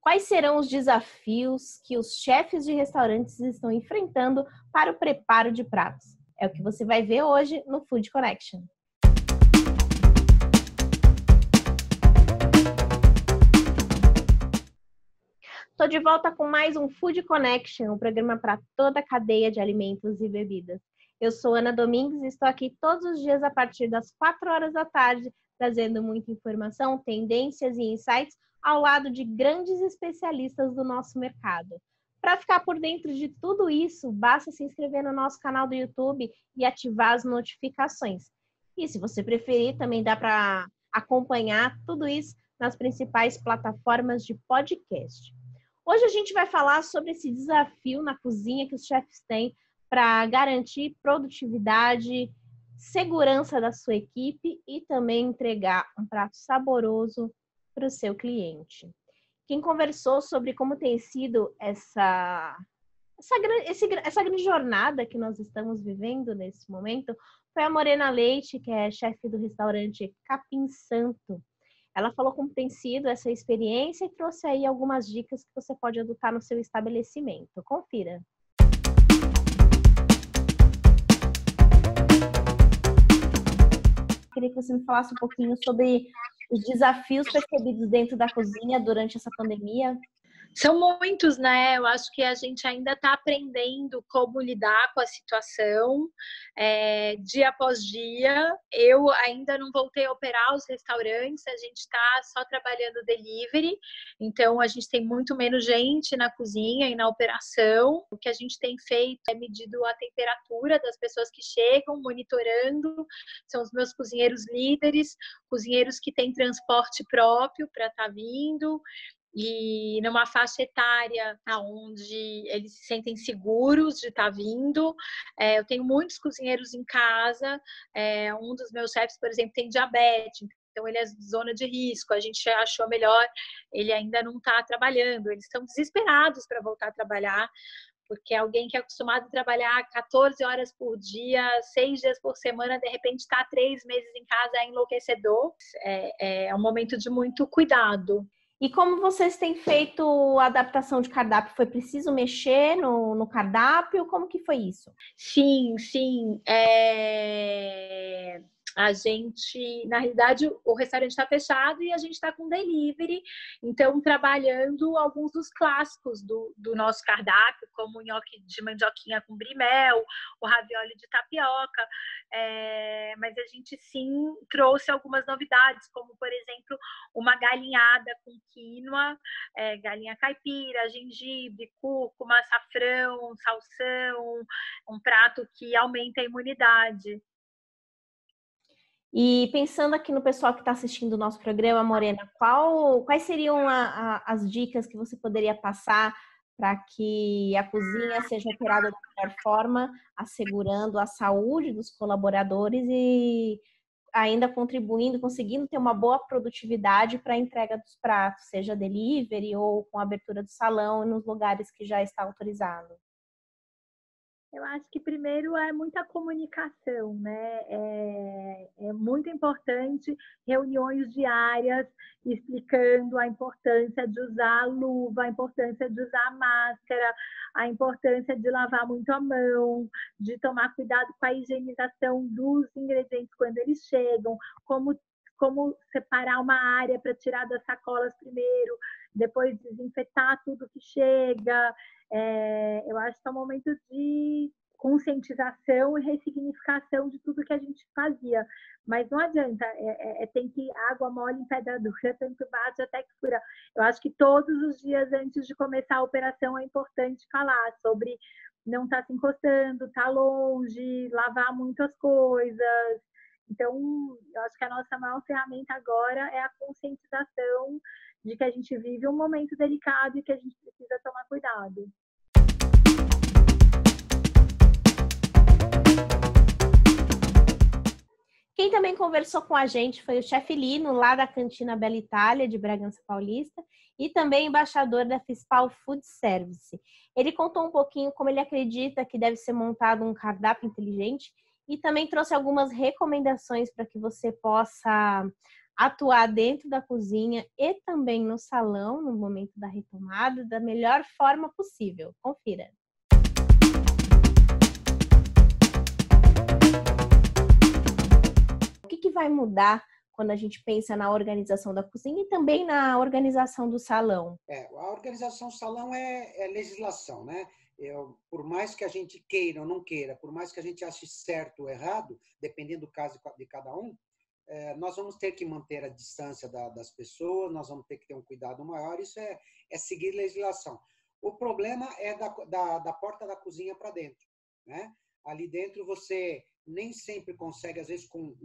Quais serão os desafios que os chefes de restaurantes estão enfrentando para o preparo de pratos? É o que você vai ver hoje no Food Connection. Estou de volta com mais um Food Connection, um programa para toda a cadeia de alimentos e bebidas. Eu sou Ana Domingues e estou aqui todos os dias a partir das 4 horas da tarde, trazendo muita informação, tendências e insights ao lado de grandes especialistas do nosso mercado. Para ficar por dentro de tudo isso, basta se inscrever no nosso canal do YouTube e ativar as notificações. E se você preferir, também dá para acompanhar tudo isso nas principais plataformas de podcast. Hoje a gente vai falar sobre esse desafio na cozinha que os chefes têm para garantir produtividade, segurança da sua equipe e também entregar um prato saboroso para o seu cliente. Quem conversou sobre como tem sido essa grande jornada que nós estamos vivendo nesse momento foi a Morena Leite, que é chefe do restaurante Capim Santo. Ela falou como tem sido essa experiência e trouxe aí algumas dicas que você pode adotar no seu estabelecimento. Confira! Queria que você me falasse um pouquinho sobre os desafios percebidos dentro da cozinha durante essa pandemia. São muitos, né? Eu acho que a gente ainda está aprendendo como lidar com a situação, dia após dia. Eu ainda não voltei a operar os restaurantes, a gente está só trabalhando delivery, então a gente tem muito menos gente na cozinha e na operação. O que a gente tem feito é medido a temperatura das pessoas que chegam, monitorando, são os meus cozinheiros líderes, cozinheiros que têm transporte próprio para estar vindo, e numa faixa etária onde eles se sentem seguros de estar vindo. Eu tenho muitos cozinheiros em casa, um dos meus chefes, por exemplo, tem diabetes, então ele é zona de risco, a gente achou melhor, ele ainda não está trabalhando, eles estão desesperados para voltar a trabalhar, porque alguém que é acostumado a trabalhar 14 horas por dia, 6 dias por semana, de repente está 3 meses em casa, é enlouquecedor. É um momento de muito cuidado. E como vocês têm feito a adaptação de cardápio? Foi preciso mexer no cardápio? Como que foi isso? Sim. A gente, na realidade, o restaurante está fechado e a gente está com delivery, então trabalhando alguns dos clássicos do nosso cardápio, como o nhoque de mandioquinha com brimel, o ravioli de tapioca, mas a gente sim trouxe algumas novidades, como por exemplo uma galinhada com quinoa, galinha caipira, gengibre, cúrcuma, açafrão, salsão, um prato que aumenta a imunidade. E pensando aqui no pessoal que está assistindo o nosso programa, Morena, quais seriam as dicas que você poderia passar para que a cozinha seja operada da melhor forma, assegurando a saúde dos colaboradores e ainda contribuindo, conseguindo ter uma boa produtividade para a entrega dos pratos, seja delivery ou com a abertura do salão nos lugares que já está autorizado? Eu acho que primeiro é muita comunicação, né? É muito importante reuniões diárias explicando a importância de usar a luva, a importância de usar a máscara, a importância de lavar muito a mão, de tomar cuidado com a higienização dos ingredientes quando eles chegam, como separar uma área para tirar das sacolas primeiro, depois desinfetar tudo que chega. Eu acho que é um momento de conscientização e ressignificação de tudo que a gente fazia. Mas não adianta, tem que água mole em pedra dura, tanto bate até que fura. Eu acho que todos os dias antes de começar a operação é importante falar sobre não estar se encostando, estar longe, lavar muito as coisas. Então, eu acho que a nossa maior ferramenta agora é a conscientização de que a gente vive um momento delicado e que a gente precisa tomar cuidado. Quem também conversou com a gente foi o chefe Lino, lá da Cantina Bela Itália, de Bragança Paulista, e também embaixador da Fispal Food Service. Ele contou um pouquinho como ele acredita que deve ser montado um cardápio inteligente e também trouxe algumas recomendações para que você possa atuar dentro da cozinha e também no salão, no momento da retomada, da melhor forma possível. Confira. O que vai mudar quando a gente pensa na organização da cozinha e também na organização do salão? A organização do salão é legislação, né? Por mais que a gente queira ou não queira, por mais que a gente ache certo ou errado, dependendo do caso de cada um, nós vamos ter que manter a distância das pessoas, nós vamos ter que ter um cuidado maior, isso é seguir legislação. O problema é da porta da cozinha para dentro, né? Ali dentro você nem sempre consegue, às vezes, com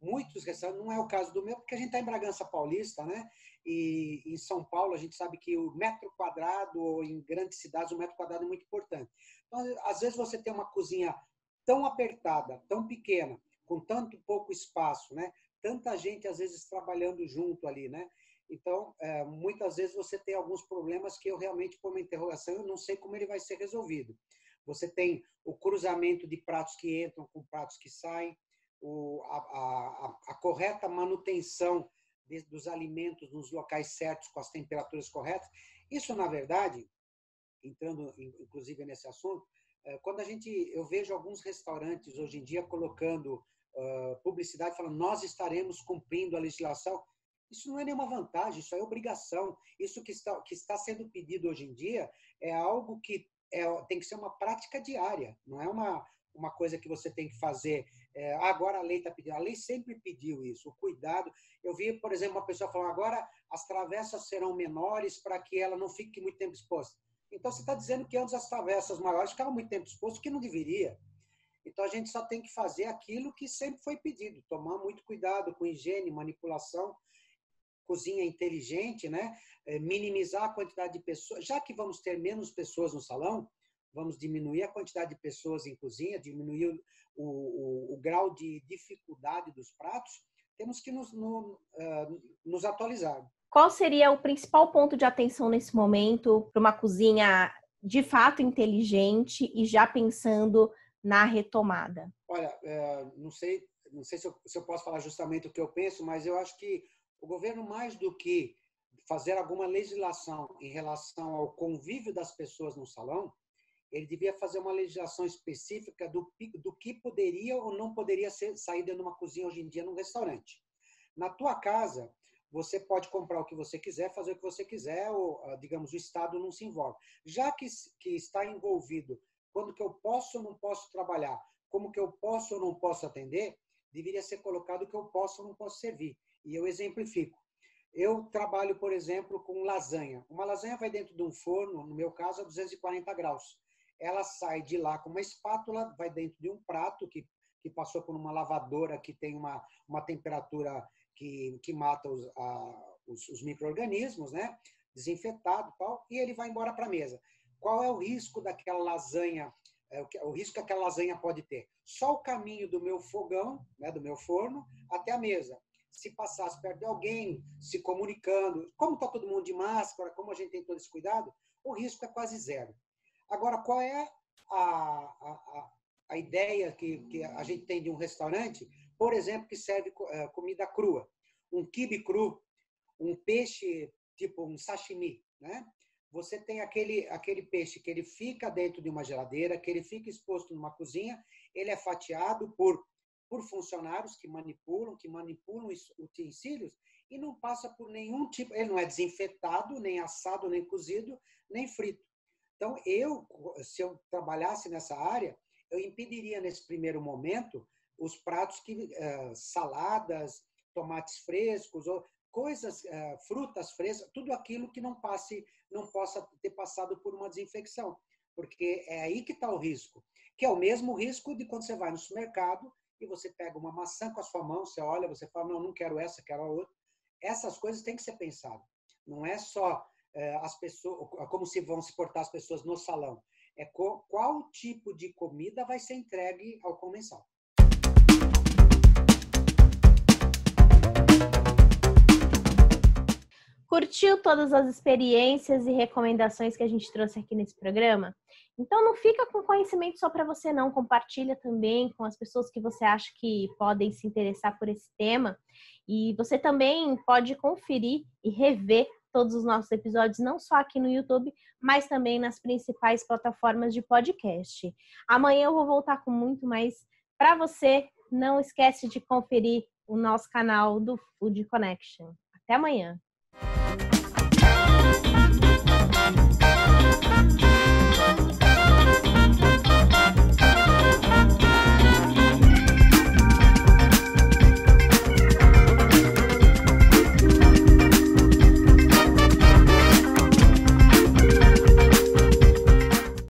muitos restaurantes, não é o caso do meu, porque a gente está em Bragança Paulista, né? E em São Paulo a gente sabe que o metro quadrado, ou em grandes cidades, o metro quadrado é muito importante. Então, às vezes você tem uma cozinha tão apertada, tão pequena, com tanto pouco espaço, né? Tanta gente, às vezes, trabalhando junto ali, né? Então, muitas vezes você tem alguns problemas que eu realmente, por uma interrogação, eu não sei como ele vai ser resolvido. Você tem o cruzamento de pratos que entram com pratos que saem, a correta manutenção dos alimentos nos locais certos, com as temperaturas corretas. Isso, na verdade, entrando inclusive nesse assunto, quando eu vejo alguns restaurantes hoje em dia colocando publicidade, falando nós estaremos cumprindo a legislação, isso não é nenhuma vantagem, isso é obrigação. Isso que está sendo pedido hoje em dia é algo que tem que ser uma prática diária, não é uma coisa que você tem que fazer. Agora a lei está pedindo. A lei sempre pediu isso, o cuidado. Eu vi, por exemplo, uma pessoa falando, agora as travessas serão menores para que ela não fique muito tempo exposta. Então, você está dizendo que antes as travessas maiores ficavam muito tempo expostas, que não deveria. Então, a gente só tem que fazer aquilo que sempre foi pedido, tomar muito cuidado com higiene, manipulação, cozinha inteligente, né? Minimizar a quantidade de pessoas. Já que vamos ter menos pessoas no salão, vamos diminuir a quantidade de pessoas em cozinha, diminuir o grau de dificuldade dos pratos, temos que nos atualizar. Qual seria o principal ponto de atenção nesse momento para uma cozinha de fato inteligente e já pensando na retomada? Olha, não sei se eu posso falar justamente o que eu penso, mas eu acho que o governo, mais do que fazer alguma legislação em relação ao convívio das pessoas no salão, ele devia fazer uma legislação específica do que poderia ou não poderia sair dentro de uma cozinha hoje em dia num restaurante. Na tua casa, você pode comprar o que você quiser, fazer o que você quiser, ou, digamos, o Estado não se envolve. Já que está envolvido, quando que eu posso ou não posso trabalhar, como que eu posso ou não posso atender, deveria ser colocado o que eu posso ou não posso servir. E eu exemplifico. Eu trabalho, por exemplo, com lasanha. Uma lasanha vai dentro de um forno, no meu caso, a 240 graus. Ela sai de lá com uma espátula, vai dentro de um prato que passou por uma lavadora que tem uma temperatura que mata os micro-organismos, né? Desinfetado e tal, e ele vai embora para a mesa. Qual é o risco daquela lasanha? O risco que aquela lasanha pode ter? Só o caminho do meu fogão, né, do meu forno, até a mesa. Se passasse perto de alguém, se comunicando, como está todo mundo de máscara, como a gente tem todo esse cuidado, o risco é quase zero. Agora, qual é a ideia que a gente tem de um restaurante, por exemplo, que serve comida crua? Um quibe cru, um peixe tipo um sashimi, né? Você tem aquele peixe que ele fica dentro de uma geladeira, que ele fica exposto numa cozinha, ele é fatiado por funcionários que manipulam utensílios e não passa por nenhum tipo, ele não é desinfetado, nem assado, nem cozido, nem frito. Então, se eu trabalhasse nessa área, eu impediria nesse primeiro momento os pratos saladas, tomates frescos, ou coisas, frutas frescas, tudo aquilo que não possa ter passado por uma desinfecção. Porque é aí que está o risco, que é o mesmo risco de quando você vai no supermercado e você pega uma maçã com a sua mão, você olha, você fala, não quero essa, quero a outra. Essas coisas têm que ser pensadas. Não é só as pessoas, como se vão se portar as pessoas no salão. É qual tipo de comida vai ser entregue ao comensal. Curtiu todas as experiências e recomendações que a gente trouxe aqui nesse programa? Então não fica com conhecimento só para você não, compartilha também com as pessoas que você acha que podem se interessar por esse tema. E você também pode conferir e rever todos os nossos episódios, não só aqui no YouTube, mas também nas principais plataformas de podcast. Amanhã eu vou voltar com muito mais para você. Não esquece de conferir o nosso canal do Food Connection. Até amanhã!